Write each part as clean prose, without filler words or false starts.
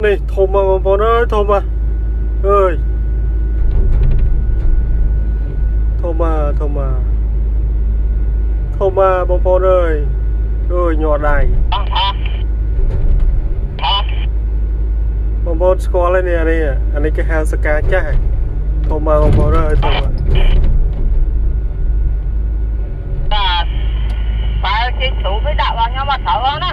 này thôm mà bọn ơi thôm mà ơi thôm mà bọn ơi ơi nhỏ này bọn score lên nè này anh ấy cái hàng ska chắc thôm mà bọn ơi thôm mà phải cái chủ với đạo vào nhau mà thở nó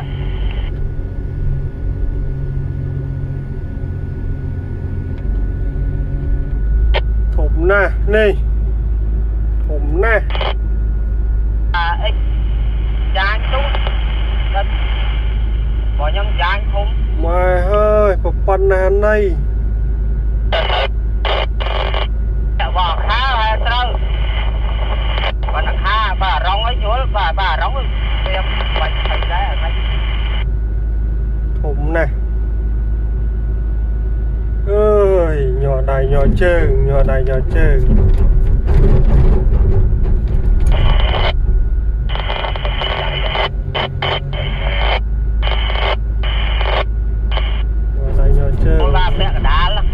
thủng nè này thủng nè ít chán chút bỏ nhâm chán không mà hơi một phần này bỏ khá là trâu và nó khá bà rong ấy chúa bà rong ấy em bạch thầy đấy ở đây thủng nè ơi nhỏ này nhỏ chừng nhỏ này nhỏ chừng nhỏ này nhỏ chừng con ba mẹ đá lắm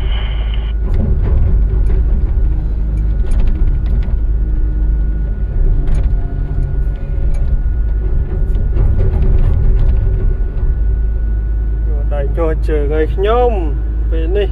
nhỏ này nhỏ chừng ấy nhôm về đi